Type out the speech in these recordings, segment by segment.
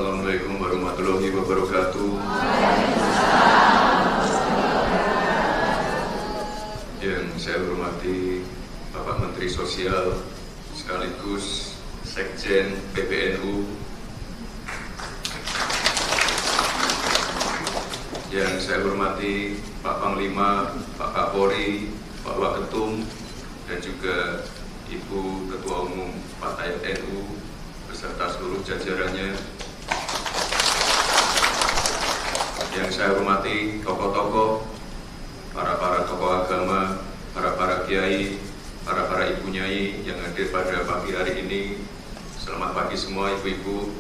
Assalamualaikum warahmatullahi wabarakatuh. Yang saya hormati Bapak Menteri Sosial sekaligus Sekjen PBNU, yang saya hormati Pak Panglima, Pak Kapolri, Pak Waketum, dan juga Ibu Ketua Umum Partai NU beserta seluruh jajarannya. Yang saya hormati tokoh-tokoh, para tokoh agama, para kiai, para ibu nyai yang hadir pada pagi hari ini. Selamat pagi semua ibu-ibu.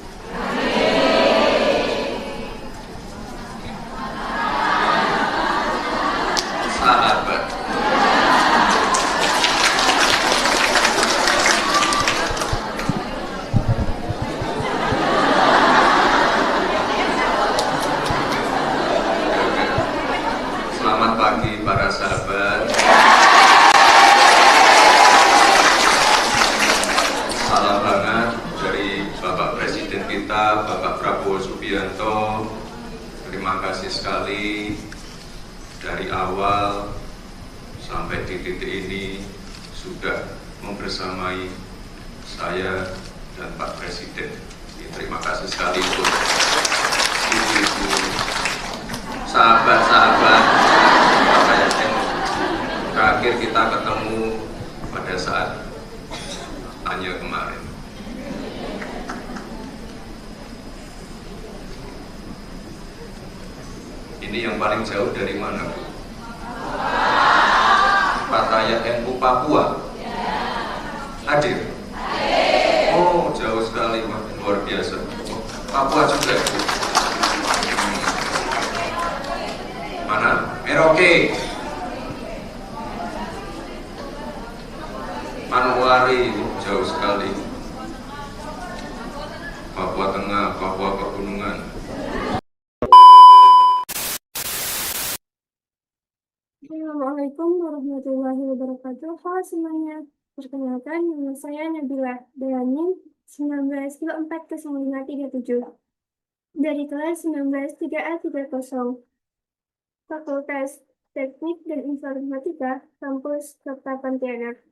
Sahabat. Selamat pagi para sahabat. Salam hangat dari Bapak Presiden kita, Bapak Prabowo Subianto. Terima kasih sekali dari awal sampai di titik ini sudah membersamai saya dan Pak Presiden. Terima kasih sekali untuk ibu-ibu, sahabat-sahabat. Terakhir kita ketemu pada saat tanya kemarin. Ini yang paling jauh dari mana, Bu? Partai NU Papua? Hadir? Oh, jauh sekali, luar biasa. Papua juga, Bu. Mana? Merauke, Manuwari, jauh sekali. Papua Tengah, Papua Pegunungan. Assalamualaikum warahmatullahi wabarakatuh. Halo semuanya, perkenalkan nama saya Nabila Dayanin 19040537 dari kelas 193A30, Fakultas Teknik dan Informatika, Kampus Kota Pontianak.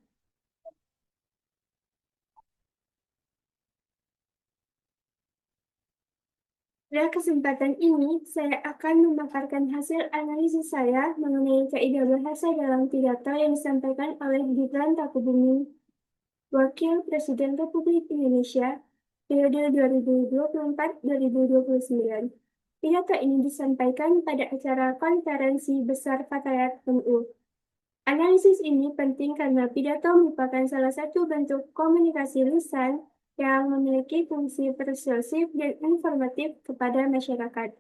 Pada kesempatan ini, saya akan memaparkan hasil analisis saya mengenai kaidah bahasa dalam pidato yang disampaikan oleh Gibran Rakebuming, Wakil Presiden Republik Indonesia, periode 2024-2029. Pidato ini disampaikan pada acara Konferensi Besar Fatayat NU. Analisis ini penting karena pidato merupakan salah satu bentuk komunikasi lisan yang memiliki fungsi persuasif dan informatif kepada masyarakat.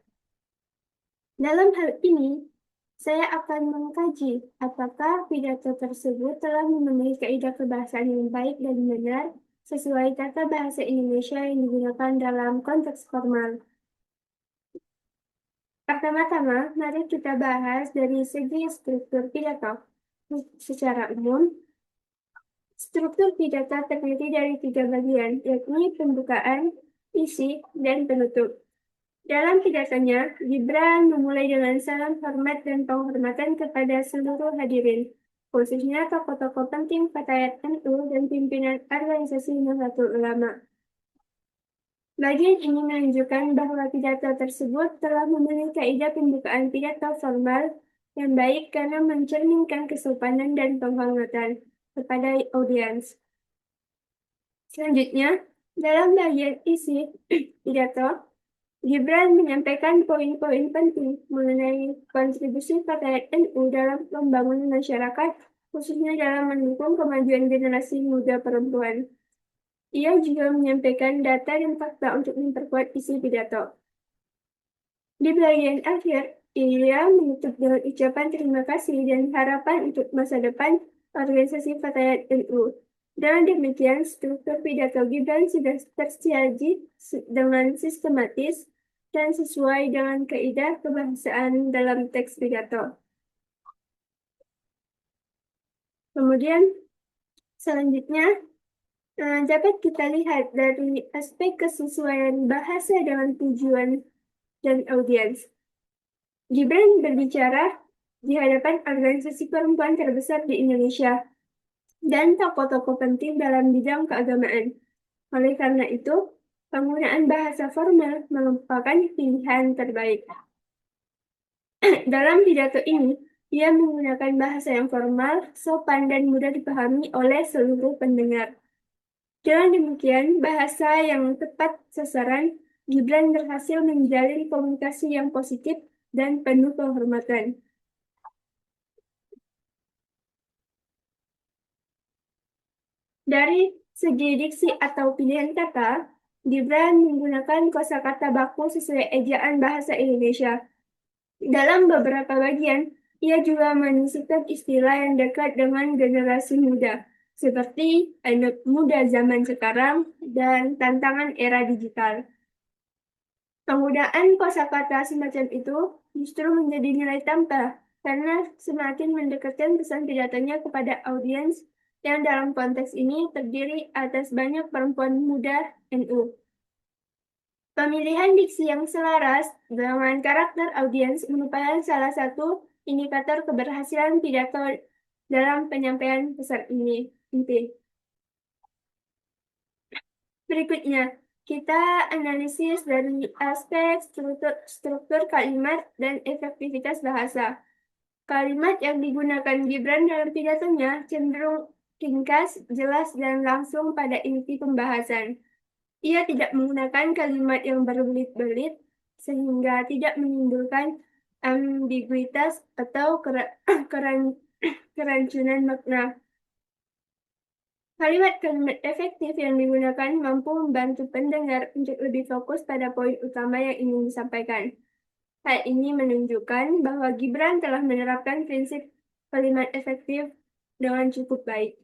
Dalam hal ini, saya akan mengkaji apakah pidato tersebut telah memenuhi kaidah kebahasaan yang baik dan benar sesuai tata bahasa Indonesia yang digunakan dalam konteks formal. Pertama-tama, mari kita bahas dari segi struktur pidato. Secara umum, struktur pidato terdiri dari 3 bagian, yakni pembukaan, isi, dan penutup. Dalam pidatonya, Gibran memulai dengan salam hormat dan penghormatan kepada seluruh hadirin, khususnya tokoh-tokoh penting Fatayat NU dan pimpinan organisasi Nahdlatul Ulama. Bagian ini menunjukkan bahwa pidato tersebut telah memenuhi kaidah pembukaan pidato formal yang baik karena mencerminkan kesopanan dan penghormatan kepada audiens. Selanjutnya, dalam bagian isi pidato, Gibran menyampaikan poin-poin penting mengenai kontribusi Fatayat NU dalam pembangunan masyarakat, khususnya dalam mendukung kemajuan generasi muda perempuan. Ia juga menyampaikan data dan fakta untuk memperkuat isi pidato. Di bagian akhir, ia menutup dengan ucapan terima kasih dan harapan untuk masa depan organisasi Fatayat NU. Dengan demikian, struktur pidato Gibran sudah tersaji dengan sistematis dan sesuai dengan kaidah kebahasaan dalam teks pidato. Kemudian, selanjutnya, Dapat kita lihat dari aspek kesesuaian bahasa dengan tujuan dan audiens. Gibran berbicara di hadapan organisasi perempuan terbesar di Indonesia dan tokoh-tokoh penting dalam bidang keagamaan. Oleh karena itu, penggunaan bahasa formal merupakan pilihan terbaik. Dalam pidato ini, ia menggunakan bahasa yang formal, sopan, dan mudah dipahami oleh seluruh pendengar. Dengan demikian, bahasa yang tepat sasaran, Gibran berhasil menjalin komunikasi yang positif dan penuh penghormatan. Dari segi diksi atau pilihan kata, Gibran menggunakan kosakata baku sesuai ejaan bahasa Indonesia. Dalam beberapa bagian, ia juga menyisipkan istilah yang dekat dengan generasi muda, seperti anak muda zaman sekarang dan tantangan era digital. Penggunaan kosakata semacam itu justru menjadi nilai tambah karena semakin mendekatkan pesan pidatonya kepada audiens yang dalam konteks ini terdiri atas banyak perempuan muda NU. Pemilihan diksi yang selaras dengan karakter audiens merupakan salah satu indikator keberhasilan pidato dalam penyampaian pesan ini. Inti. Berikutnya, kita analisis dari aspek struktur kalimat dan efektivitas bahasa. Kalimat yang digunakan Gibran dalam pidatonya cenderung ringkas, jelas, dan langsung pada inti pembahasan. Ia tidak menggunakan kalimat yang berbelit-belit, sehingga tidak menimbulkan ambiguitas atau kerancunan makna. Kalimat-kalimat efektif yang digunakan mampu membantu pendengar untuk lebih fokus pada poin utama yang ingin disampaikan. Hal ini menunjukkan bahwa Gibran telah menerapkan prinsip kalimat efektif dengan cukup baik.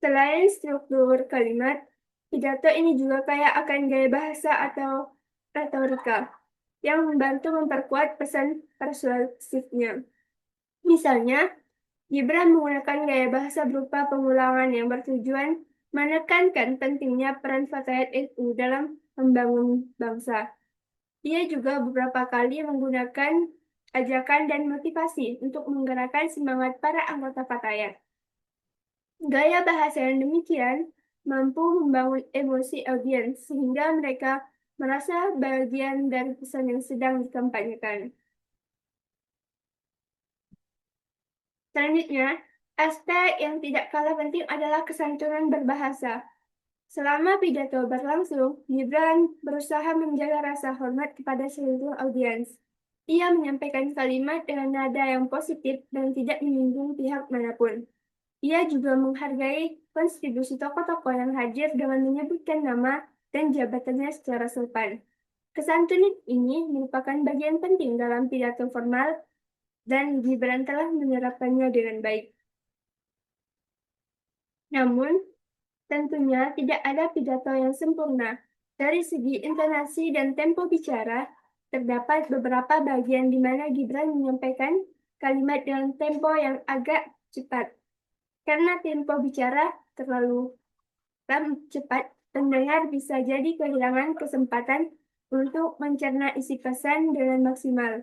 Selain struktur kalimat, pidato ini juga kaya akan gaya bahasa atau retorika yang membantu memperkuat pesan persuasifnya. Misalnya, Gibran menggunakan gaya bahasa berupa pengulangan yang bertujuan menekankan pentingnya peran Fatayat NU dalam membangun bangsa. Ia juga beberapa kali menggunakan ajakan dan motivasi untuk menggerakkan semangat para anggota Fatayat. Gaya bahasa yang demikian mampu membangun emosi audiens sehingga mereka merasa bagian dari pesan yang sedang dikampanyekan. Selanjutnya, aspek yang tidak kalah penting adalah kesantunan berbahasa. Selama pidato berlangsung, Gibran berusaha menjaga rasa hormat kepada seluruh audiens. Ia menyampaikan kalimat dengan nada yang positif dan tidak menyinggung pihak manapun. Ia juga menghargai kontribusi tokoh-tokoh yang hadir dengan menyebutkan nama dan jabatannya secara sopan. Kesantunan ini merupakan bagian penting dalam pidato formal dan Gibran telah menerapkannya dengan baik. Namun, tentunya tidak ada pidato yang sempurna. Dari segi intonasi dan tempo bicara, terdapat beberapa bagian di mana Gibran menyampaikan kalimat dengan tempo yang agak cepat. Karena tempo bicara terlalu cepat, pendengar bisa jadi kehilangan kesempatan untuk mencerna isi pesan dengan maksimal.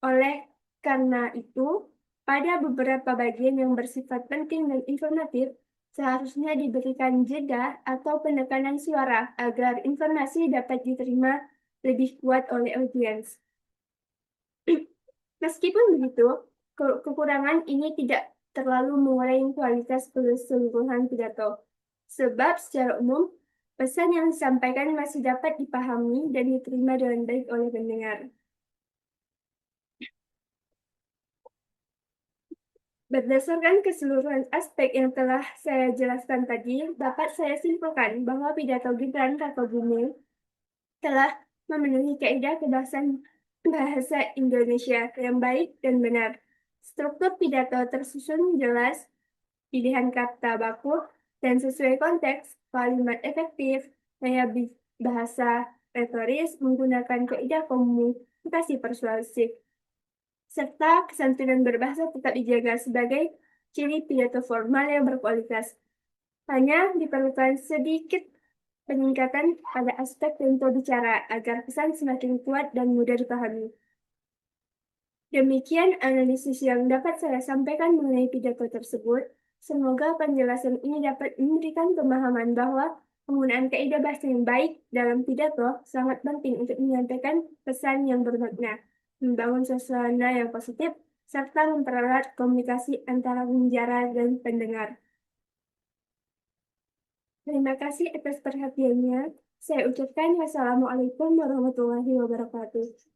Oleh karena itu, pada beberapa bagian yang bersifat penting dan informatif, seharusnya diberikan jeda atau penekanan suara agar informasi dapat diterima lebih kuat oleh audiens. Meskipun begitu, kekurangan ini tidak terlalu mengurangi kualitas keseluruhan pidato, sebab secara umum pesan yang disampaikan masih dapat dipahami dan diterima dengan baik oleh pendengar. Berdasarkan keseluruhan aspek yang telah saya jelaskan tadi, dapat saya simpulkan bahwa pidato Gibran Rakabuming telah memenuhi kaidah kebahasaan bahasa Indonesia yang baik dan benar. Struktur pidato tersusun jelas, pilihan kata baku, dan sesuai konteks, kalimat efektif, gaya bahasa retoris menggunakan kaidah komunikasi persuasif. serta kesantunan berbahasa tetap dijaga sebagai ciri pidato formal yang berkualitas. Hanya diperlukan sedikit peningkatan pada aspek tempo bicara agar pesan semakin kuat dan mudah dipahami. Demikian analisis yang dapat saya sampaikan mengenai pidato tersebut. Semoga penjelasan ini dapat memberikan pemahaman bahwa penggunaan kaidah bahasa yang baik dalam pidato sangat penting untuk menyampaikan pesan yang bermakna, membangun suasana yang positif, serta mempererat komunikasi antara pembicara dan pendengar. Terima kasih atas perhatiannya. Saya ucapkan wassalamualaikum warahmatullahi wabarakatuh.